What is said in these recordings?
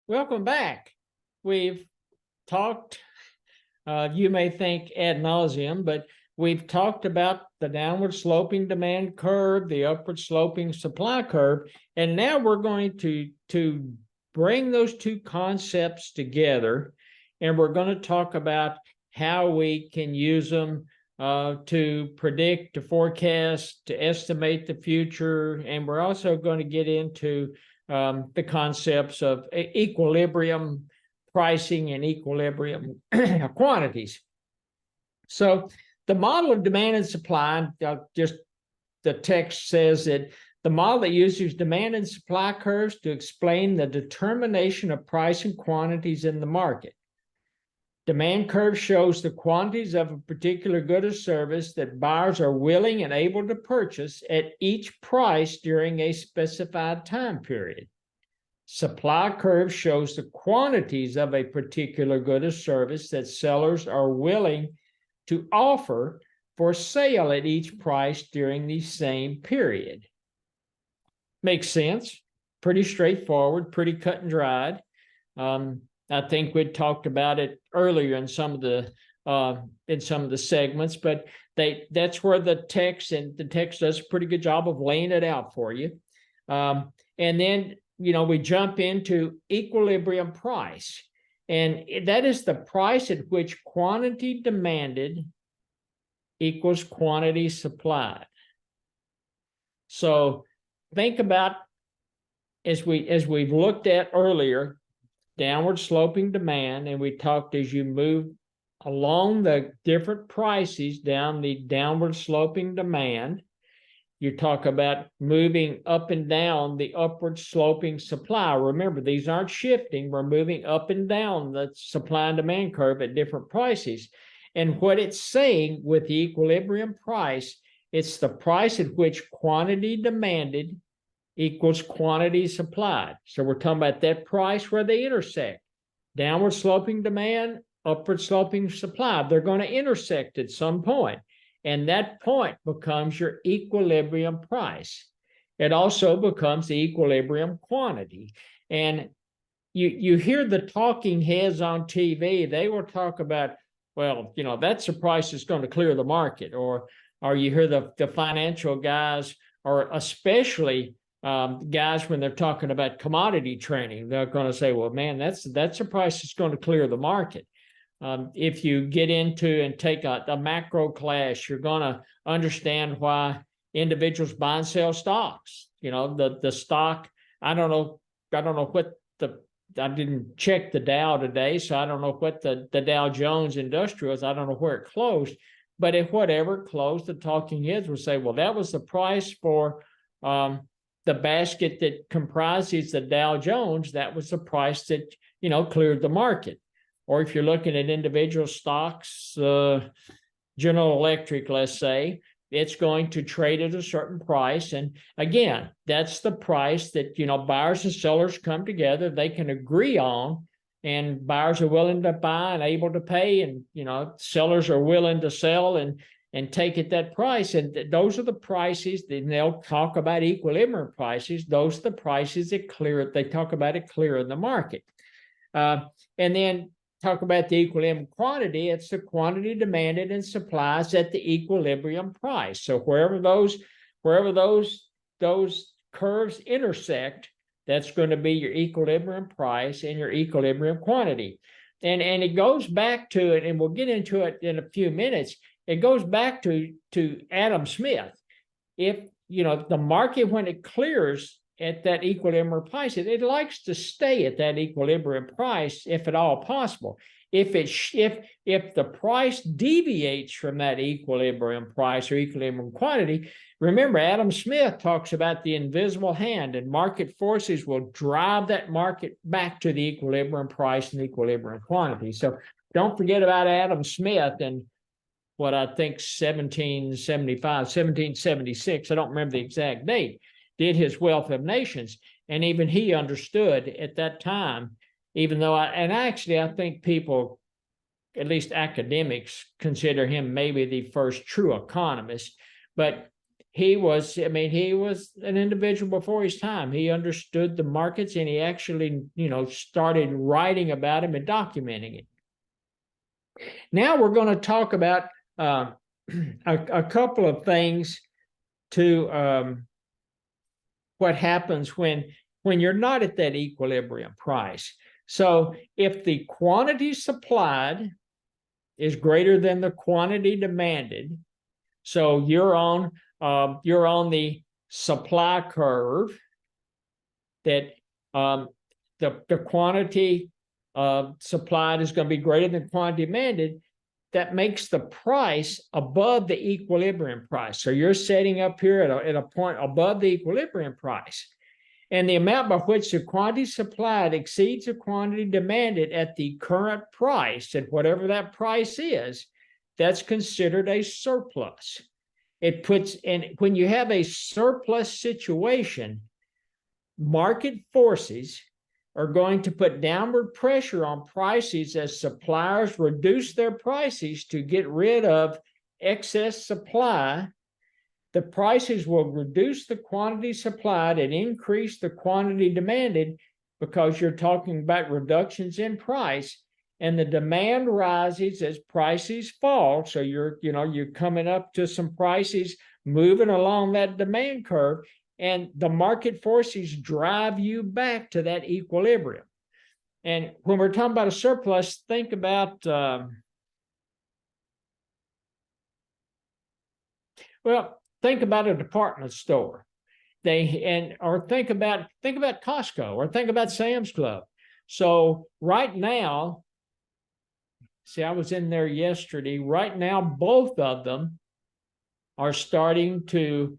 Welcome back. We've talked, you may think ad nauseum, but we've talked about the downward sloping demand curve, the upward sloping supply curve, and now we're going to bring those two concepts together, and we're going to talk about how we can use them to predict, to forecast, to estimate the future, and we're also going to get into the concepts of equilibrium pricing and equilibrium quantities. So the model of demand and supply, just the text says that the model that uses demand and supply curves to explain the determination of price and quantities in the market. Demand curve shows the quantities of a particular good or service that buyers are willing and able to purchase at each price during a specified time period. Supply curve shows the quantities of a particular good or service that sellers are willing to offer for sale at each price during the same period. Makes sense. Pretty straightforward, pretty cut and dried. I think we'd talked about it earlier in some of the segments, but that's where the text does a pretty good job of laying it out for you. And then we jump into equilibrium price, and that is the price at which quantity demanded equals quantity supplied. So think about, as we've looked at earlier, downward sloping demand, and we talked as you move along the different prices down the downward sloping demand, you talk about moving up and down the upward sloping supply. Remember, these aren't shifting. We're moving up and down the supply and demand curve at different prices. And what it's saying with the equilibrium price, it's the price at which quantity demanded equals quantity supplied. So we're talking about that price where they intersect. Downward sloping demand, upward sloping supply. They're going to intersect at some point. And that point becomes your equilibrium price. It also becomes the equilibrium quantity. And you hear the talking heads on TV, they will talk about, well, that's the price that's going to clear the market. Or you hear the financial guys, or especially guys, when they're talking about commodity trading, they're going to say, well, man, that's a price that's going to clear the market. If you get into and take a macro class, you're going to understand why individuals buy and sell stocks. The stock, I don't know what I didn't check the Dow today, so I don't know what the Dow Jones Industrial is. I don't know where it closed, but if whatever it closed, the talking heads will say, well, that was the price for the basket that comprises the Dow Jones. That was the price that, cleared the market. Or if you're looking at individual stocks, General Electric, let's say, it's going to trade at a certain price. And again, that's the price that, buyers and sellers come together, they can agree on, and buyers are willing to buy and able to pay, and, sellers are willing to sell and take at that price. And those are the prices, and they'll talk about equilibrium prices. Those are the prices that clear it. They talk about it clearing the market. And then talk about the equilibrium quantity. It's the quantity demanded and supplies at the equilibrium price. So wherever those curves intersect, that's going to be your equilibrium price and your equilibrium quantity. And it goes back to it, and we'll get into it in a few minutes. It goes back to Adam Smith. If the market, when it clears at that equilibrium price, it likes to stay at that equilibrium price if at all possible. If the price deviates from that equilibrium price or equilibrium quantity, remember, Adam Smith talks about the invisible hand, and market forces will drive that market back to the equilibrium price and equilibrium quantity. So don't forget about Adam Smith and what I think 1775, 1776, I don't remember the exact date, did his Wealth of Nations. And even he understood at that time, even though I think people, at least academics, consider him maybe the first true economist, but he was, I mean, he was an individual before his time. He understood the markets, and he actually, started writing about him and documenting it. Now we're going to talk about a couple of things to what happens when you're not at that equilibrium price. So if the quantity supplied is greater than the quantity demanded, so you're on the supply curve, that the quantity supplied is going to be greater than quantity demanded. That makes the price above the equilibrium price. So you're setting up here at a point above the equilibrium price. And the amount by which the quantity supplied exceeds the quantity demanded at the current price, at whatever that price is, that's considered a surplus. It puts in, when you have a surplus situation, market forces are going to put downward pressure on prices as suppliers reduce their prices to get rid of excess supply. The prices will reduce the quantity supplied and increase the quantity demanded, because you're talking about reductions in price, and the demand rises as prices fall. So you're coming up to some prices moving along that demand curve, and the market forces drive you back to that equilibrium. And when we're talking about a surplus, think about think about a department store. Or think about Costco, or think about Sam's Club. So right now, see, I was in there yesterday. Right now, both of them are starting to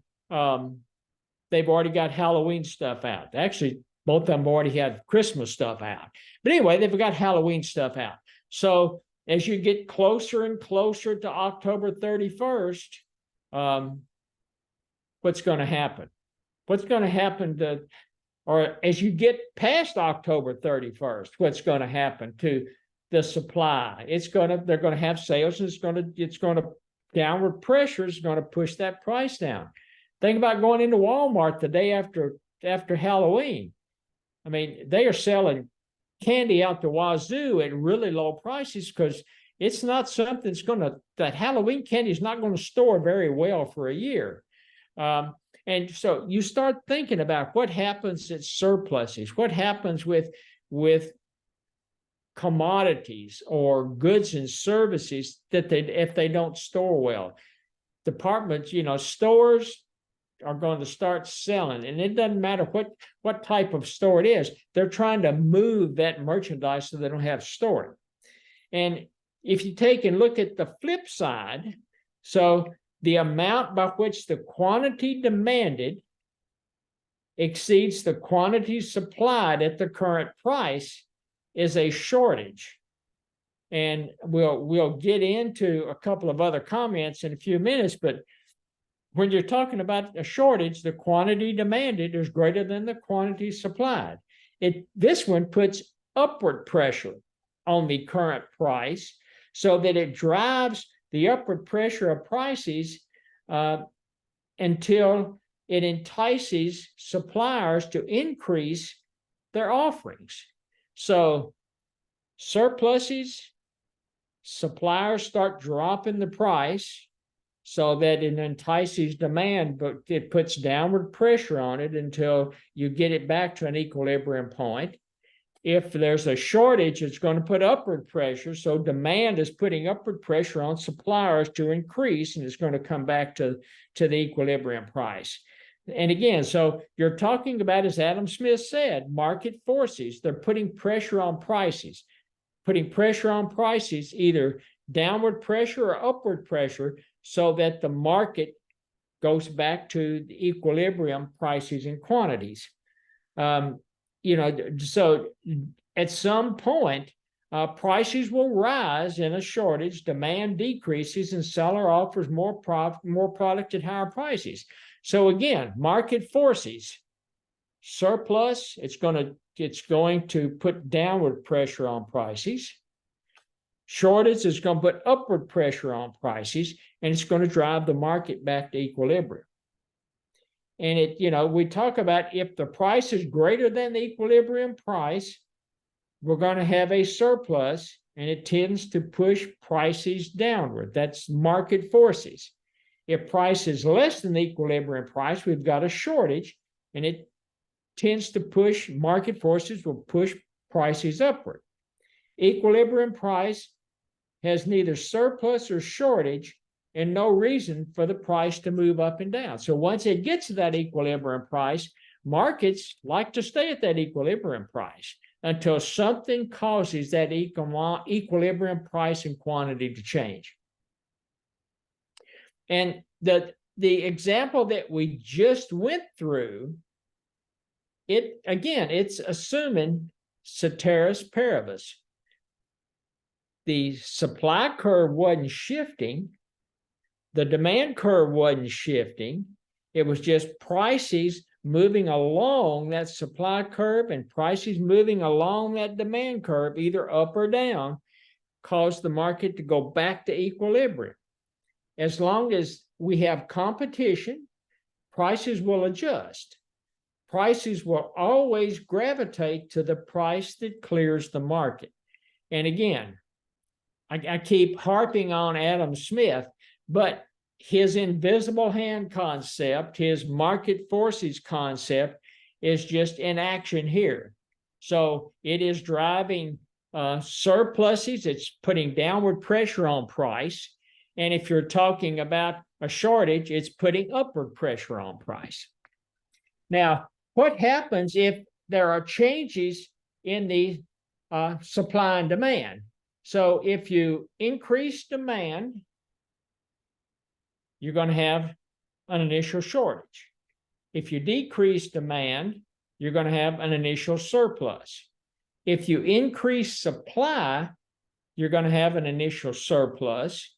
they've already got Halloween stuff out. Actually, both of them already had Christmas stuff out. But anyway, they've got Halloween stuff out. So as you get closer and closer to October 31st, what's going to happen? What's going to happen or as you get past October 31st, what's going to happen to the supply? They're going to have sales, and it's going to downward pressure is going to push that price down. Think about going into Walmart the day after Halloween. I mean, they are selling candy out the wazoo at really low prices, because it's not something that Halloween candy is not going to store very well for a year. And so you start thinking about what happens at surpluses, what happens with commodities or goods and services if they don't store well. Departments, stores are going to start selling, and it doesn't matter what type of store it is. They're trying to move that merchandise so they don't have to store it. And if you take and look at the flip side, so the amount by which the quantity demanded exceeds the quantity supplied at the current price is a shortage. And we'll get into a couple of other comments in a few minutes, but when you're talking about a shortage, the quantity demanded is greater than the quantity supplied. This one puts upward pressure on the current price, so that it drives the upward pressure of prices until it entices suppliers to increase their offerings. So surpluses, suppliers start dropping the price so that it entices demand, but it puts downward pressure on it until you get it back to an equilibrium point. If there's a shortage, it's going to put upward pressure. So demand is putting upward pressure on suppliers to increase, and it's going to come back to the equilibrium price. And again, so you're talking about, as Adam Smith said, market forces. They're putting pressure on prices, either downward pressure or upward pressure, so that the market goes back to the equilibrium prices and quantities. So at some point, prices will rise in a shortage, demand decreases, and seller offers more product at higher prices. So again, market forces, surplus, it's going to put downward pressure on prices. Shortage is going to put upward pressure on prices, and it's going to drive the market back to equilibrium. And we talk about if the price is greater than the equilibrium price, we're going to have a surplus, and it tends to push prices downward. That's market forces. If price is less than the equilibrium price, we've got a shortage, and it tends to push, market forces will push prices upward. Equilibrium price has neither surplus or shortage, and no reason for the price to move up and down. So once it gets to that equilibrium price, markets like to stay at that equilibrium price until something causes that equilibrium price and quantity to change. And the example that we just went through, it's assuming ceteris paribus. The supply curve wasn't shifting. The demand curve wasn't shifting. It was just prices moving along that supply curve and prices moving along that demand curve, either up or down, caused the market to go back to equilibrium. As long as we have competition, prices will adjust. Prices will always gravitate to the price that clears the market. And again, I keep harping on Adam Smith, but his invisible hand concept, his market forces concept, is just in action here. So it is driving surpluses. It's putting downward pressure on price. And if you're talking about a shortage, it's putting upward pressure on price. Now, what happens if there are changes in the supply and demand? So if you increase demand, you're going to have an initial shortage. If you decrease demand, you're going to have an initial surplus. If you increase supply, you're going to have an initial surplus.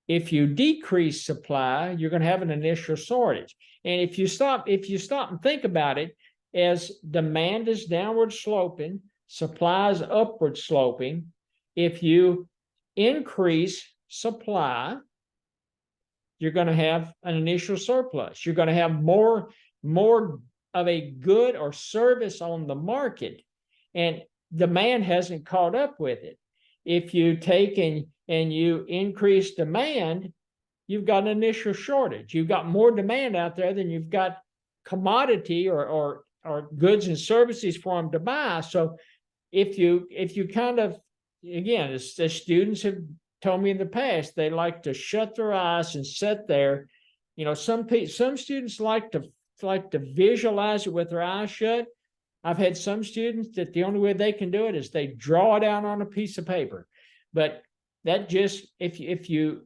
If you decrease supply, you're going to have an initial shortage. And if you stop and think about it, as demand is downward sloping, supply is upward sloping. If you increase supply, you're going to have an initial surplus. You're going to have more of a good or service on the market, and demand hasn't caught up with it. If you take and you increase demand, you've got an initial shortage. You've got more demand out there than you've got commodity or goods and services for them to buy. So if you kind of, again, as students have told me in the past, they like to shut their eyes and sit there. Some students like to visualize it with their eyes shut. I've had some students that the only way they can do it is they draw it out on a piece of paper. But that just, if you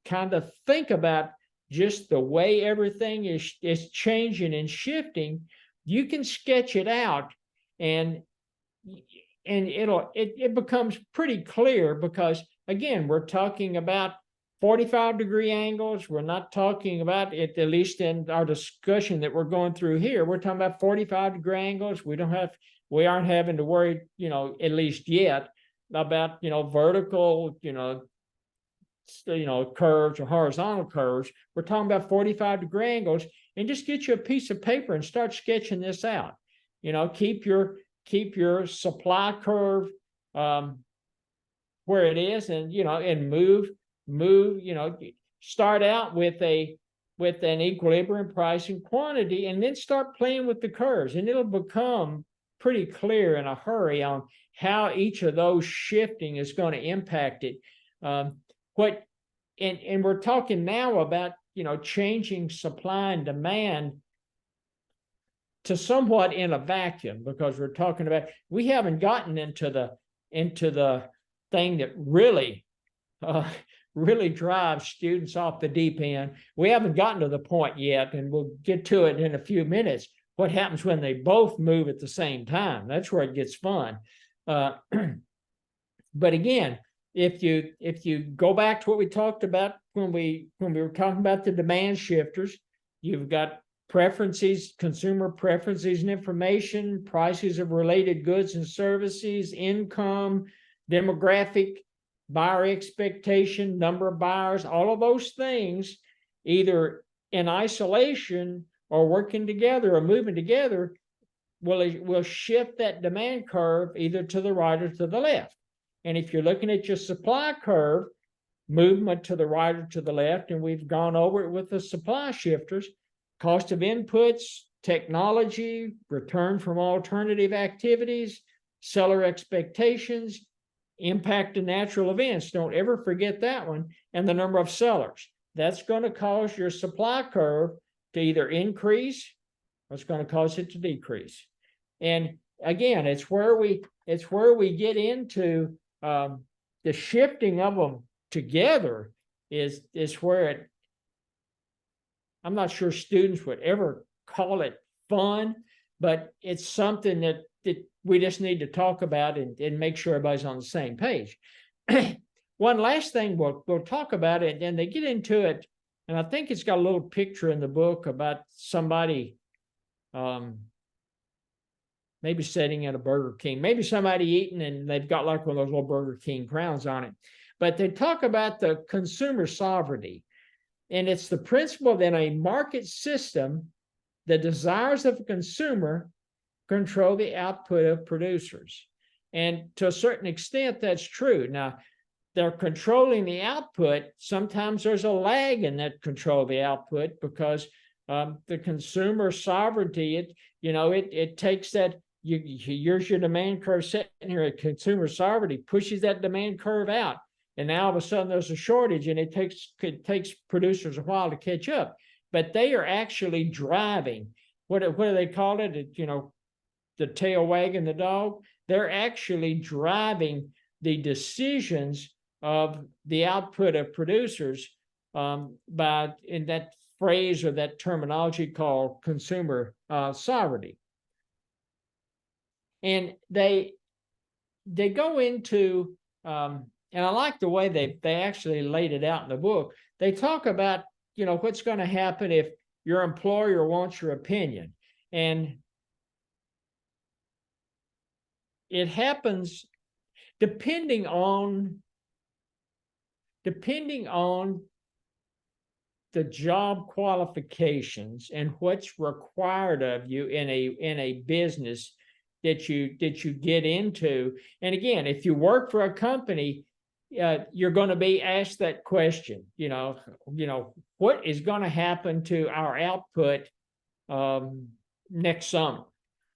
kind of think about just the way everything is changing and shifting, you can sketch it out, and it becomes pretty clear, because again, we're talking about 45-degree angles. We're not talking about it, at least in our discussion that we're going through here. We're talking about 45-degree angles. We aren't having to worry, at least yet, about vertical, curves or horizontal curves. We're talking about 45-degree angles, and just get you a piece of paper and start sketching this out. Keep your supply curve where it is, and and move. Start out with an equilibrium price and quantity, and then start playing with the curves, and it'll become pretty clear in a hurry on how each of those shifting is going to impact it. And we're talking now about changing supply and demand to somewhat in a vacuum, because we're talking about, we haven't gotten into the thing that really drives students off the deep end. We haven't gotten to the point yet, and we'll get to it in a few minutes. What happens when they both move at the same time? That's where it gets fun. But again, if you go back to what we talked about when we were talking about the demand shifters, you've got preferences, consumer preferences and information, prices of related goods and services, income, demographic, buyer expectation, number of buyers, all of those things either in isolation or working together or moving together will shift that demand curve either to the right or to the left. And if you're looking at your supply curve, movement to the right or to the left, and we've gone over it with the supply shifters, cost of inputs, technology, return from alternative activities, seller expectations, impact of natural events. Don't ever forget that one. And the number of sellers. That's going to cause your supply curve to either increase or it's going to cause it to decrease. And again, it's where we get into the shifting of them together is where it, I'm not sure students would ever call it fun, but it's something that we just need to talk about and make sure everybody's on the same page. One last thing we'll talk about it, and they get into it, and I think it's got a little picture in the book about somebody maybe sitting at a Burger King, maybe somebody eating and they've got like one of those little Burger King crowns on it. But they talk about the consumer sovereignty. And it's the principle that a market system, the desires of a consumer control the output of producers. And to a certain extent, that's true. Now, they're controlling the output. Sometimes there's a lag in that control of the output because the consumer sovereignty, it takes that, here's your demand curve sitting here at consumer sovereignty, pushes that demand curve out. And now all of a sudden there's a shortage, and it takes producers a while to catch up. But they are actually driving. What do they call it? The tail wagging the dog. They're actually driving the decisions of the output of producers by in that phrase or that terminology called consumer sovereignty. And they go into and I like the way they actually laid it out in the book. They talk about, what's going to happen if your employer wants your opinion. And it happens depending on the job qualifications and what's required of you in a business that you get into. And again, if you work for a company, you're going to be asked that question, what is going to happen to our output next summer?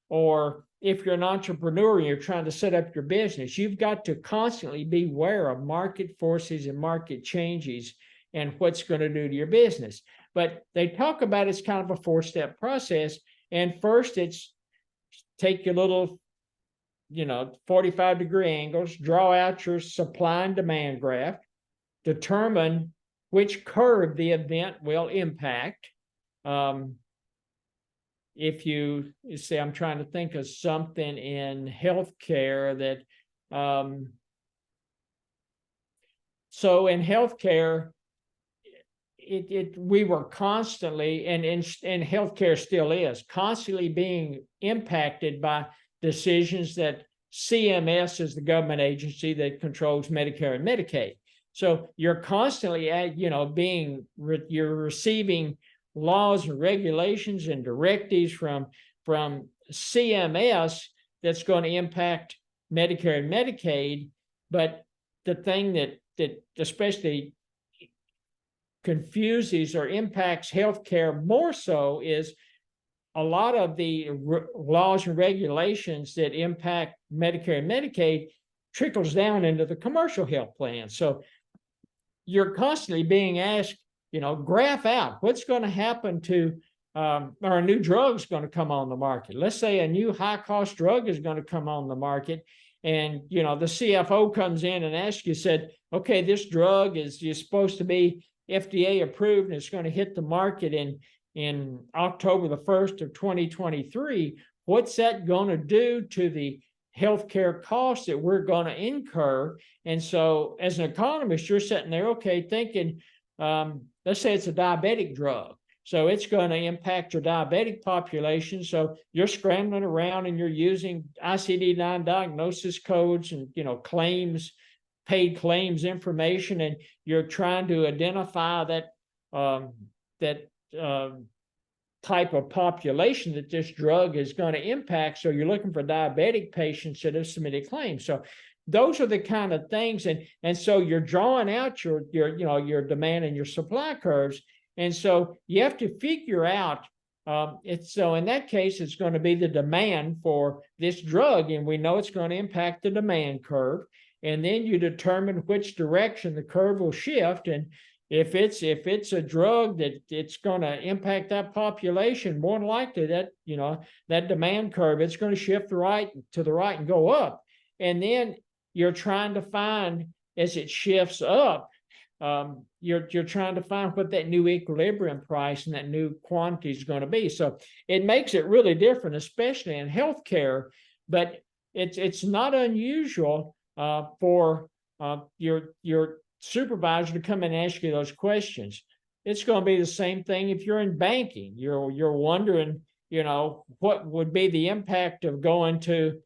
Or if you're an entrepreneur and you're trying to set up your business, you've got to constantly be aware of market forces and market changes and what's going to do to your business. But they talk about it's kind of a 4-step process. And first, it's take your little 45-degree angles, draw out your supply and demand graph, determine which curve the event will impact. If you say, I'm trying to think of something in healthcare that, so in healthcare, we were constantly, and healthcare still is, constantly being impacted by decisions that CMS is the government agency that controls Medicare and Medicaid. So you're constantly you're receiving laws and regulations and directives from CMS that's going to impact Medicare and Medicaid. But the thing that especially confuses or impacts healthcare more so is a lot of the laws and regulations that impact Medicare and Medicaid trickles down into the commercial health plan. So you're constantly being asked, graph out what's going to happen to, or a new drug's going to come on the market. Let's say a new high-cost drug is going to come on the market, and the CFO comes in and asks you, said, okay, this drug is supposed to be FDA approved and it's going to hit the market in October the 1st of 2023. What's that going to do to the healthcare costs that we're going to incur? And so as an economist, you're sitting there, okay, thinking, let's say it's a diabetic drug. So it's going to impact your diabetic population. So you're scrambling around and you're using ICD-9 diagnosis codes and, claims, paid claims information, and you're trying to identify that type of population that this drug is going to impact. So you're looking for diabetic patients that have submitted claims. So those are the kind of things, and so you're drawing out your demand and your supply curves, and so you have to figure out. So in that case, it's going to be the demand for this drug, and we know it's going to impact the demand curve. And then you determine which direction the curve will shift. And if it's a drug that it's going to impact that population, more than likely that that demand curve, it's going to shift to the right and go up. And then you're trying to find, as it shifts up, you're trying to find what that new equilibrium price and that new quantity is going to be. So it makes it really different, especially in healthcare. But it's not unusual for your supervisor to come and ask you those questions. It's going to be the same thing if you're in banking. You're wondering, what would be the impact of going to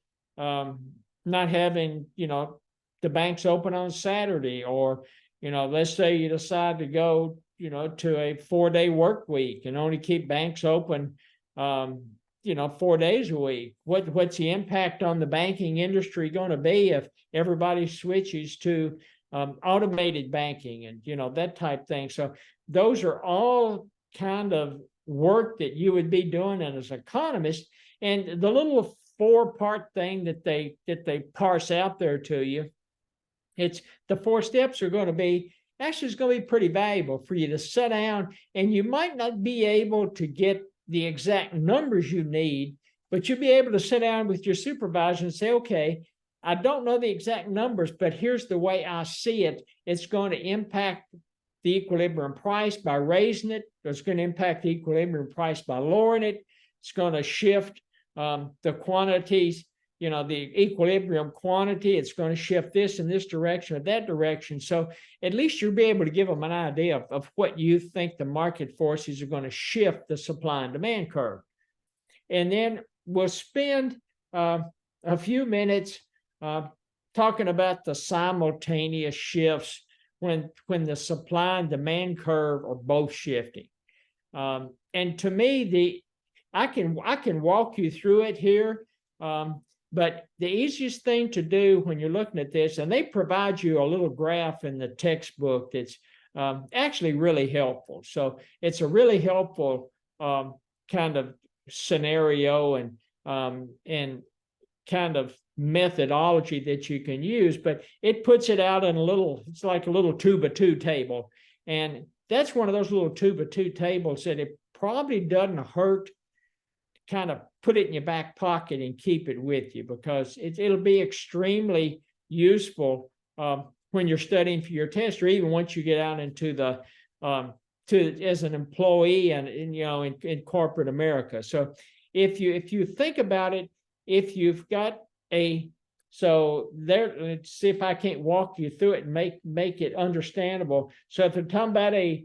not having, the banks open on Saturday, or, let's say you decide to go, to a 4-day work week and only keep banks open, 4 days a week. What's the impact on the banking industry going to be if everybody switches to automated banking and, that type thing? So those are all kind of work that you would be doing as an economist. And the little 4-part thing that they parse out there to you, it's the 4 steps are going to be, actually it's going to be pretty valuable for you to sit down, and you might not be able to get the exact numbers you need, but you'll be able to sit down with your supervisor and say, okay, I don't know the exact numbers, but here's the way I see it. It's going to impact the equilibrium price by raising it. It's going to impact the equilibrium price by lowering it. It's going to shift the quantities, the equilibrium quantity. It's going to shift this in this direction or that direction. So at least you'll be able to give them an idea of what you think the market forces are going to shift the supply and demand curve. And then we'll spend a few minutes talking about the simultaneous shifts when the supply and demand curve are both shifting. And to me, I can walk you through it here, but the easiest thing to do when you're looking at this, and they provide you a little graph in the textbook that's actually really helpful. So it's a really helpful kind of scenario and kind of methodology that you can use, but it puts it out in it's like a little 2x2 table. And that's one of those little 2x2 tables that it probably doesn't hurt to kind of put it in your back pocket and keep it with you, because it'll be extremely useful when you're studying for your test, or even once you get out into the as an employee and in corporate America. So if you think about it, if you've got let's see if I can't walk you through it and make it understandable. So if they're talking about a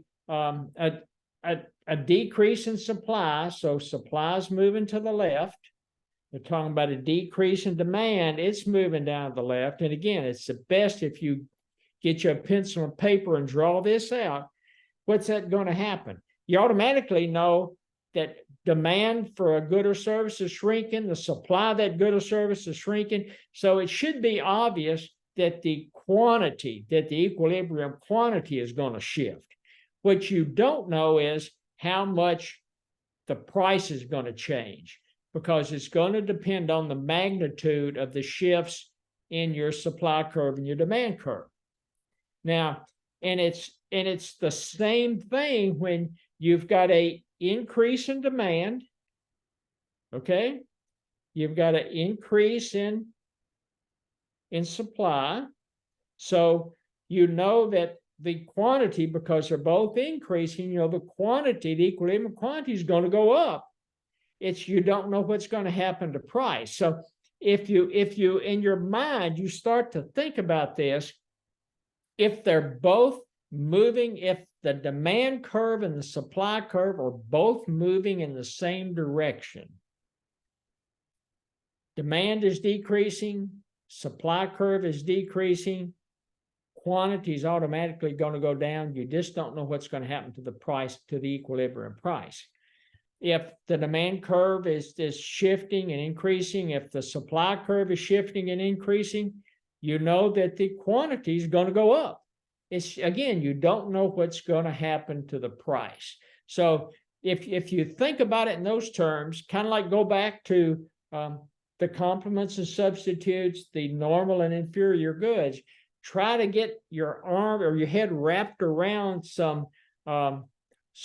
decrease in supply, so supply's moving to the left. They're talking about a decrease in demand, it's moving down to the left. And again, it's the best if you get your pencil and paper and draw this out. What's that going to happen? You automatically know that demand for a good or service is shrinking, the supply of that good or service is shrinking. So it should be obvious that the equilibrium quantity is going to shift. What you don't know is how much the price is going to change, because it's going to depend on the magnitude of the shifts in your supply curve and your demand curve. Now, and it's the same thing when you've got an increase in demand, okay? You've got an increase in supply. So you know that the quantity, because they're both increasing, the quantity, the equilibrium quantity is going to go up. You don't know what's going to happen to price. So if you in your mind, you start to think about this, if they're both moving, if the demand curve and the supply curve are both moving in the same direction, demand is decreasing, supply curve is decreasing, quantity is automatically going to go down. You just don't know what's going to happen to the price, to the equilibrium price. If the demand curve is shifting and increasing, if the supply curve is shifting and increasing, you know that the quantity is going to go up. It's, again, you don't know what's going to happen to the price. So if you think about it in those terms, kind of like go back to the complements and substitutes, the normal and inferior goods, try to get your arm or your head wrapped around some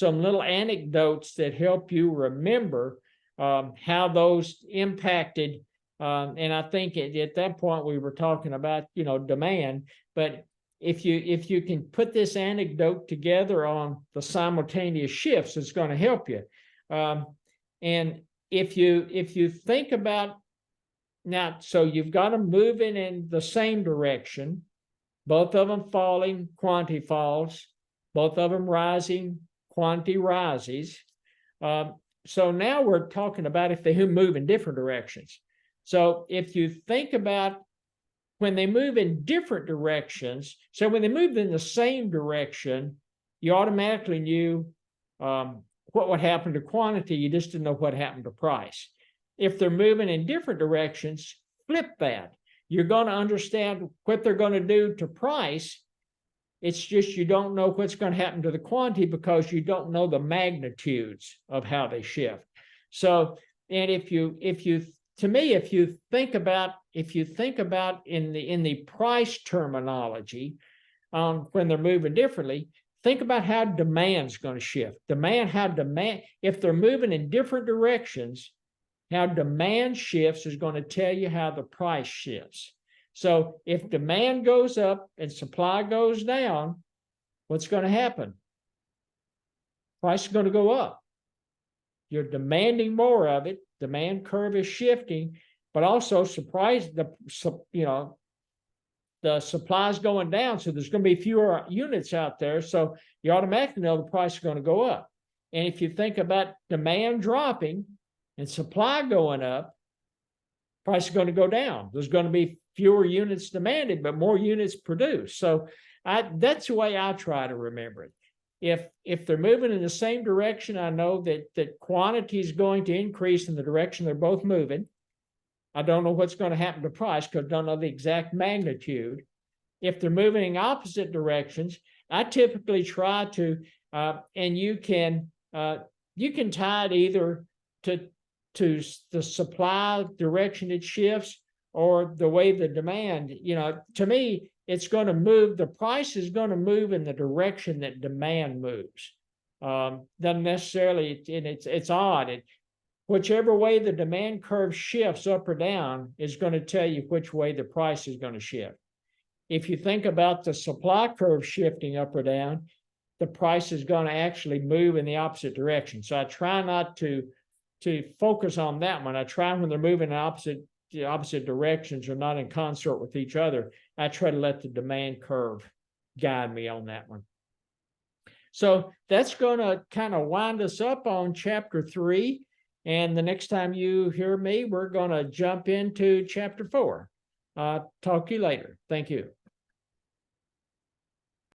little anecdotes that help you remember how those impacted. And I think at that point we were talking about, demand, but if you can put this anecdote together on the simultaneous shifts, it's going to help you. And if you think about now, so you've got them moving in the same direction, both of them falling, quantity falls, both of them rising, quantity rises. So now we're talking about if they move in different directions. So if you think about when they move in different directions, so when they move in the same direction, you automatically knew what would happen to quantity. You just didn't know what happened to price. If they're moving in different directions, flip that. You're going to understand what they're going to do to price. It's just you don't know what's going to happen to the quantity because you don't know the magnitudes of how they shift. So, and if you think about in the price terminology, when they're moving differently, think about how demand's going to shift. If they're moving in different directions, how demand shifts is going to tell you how the price shifts. So if demand goes up and supply goes down, what's going to happen? Price is going to go up. You're demanding more of it. Demand curve is shifting, but also the supply is going down. So there's going to be fewer units out there. So you automatically know the price is going to go up. And if you think about demand dropping and supply going up, price is going to go down. There's going to be fewer units demanded, but more units produced. So that's the way I try to remember it. If they're moving in the same direction, I know that quantity is going to increase in the direction they're both moving. I don't know what's going to happen to price because I don't know the exact magnitude. If they're moving in opposite directions, I typically try to, and you can tie it either to the supply direction it shifts or the way the demand, to me, it's going to move, the price is going to move in the direction that demand moves. Doesn't necessarily, and it's odd. Whichever way the demand curve shifts up or down is going to tell you which way the price is going to shift. If you think about the supply curve shifting up or down, the price is going to actually move in the opposite direction. So I try not to focus on that one. I try when they're moving in the opposite directions or not in concert with each other, I try to let the demand curve guide me on that one. So that's going to kind of wind us up on chapter 3. And the next time you hear me, we're going to jump into chapter 4. Talk to you later. Thank you.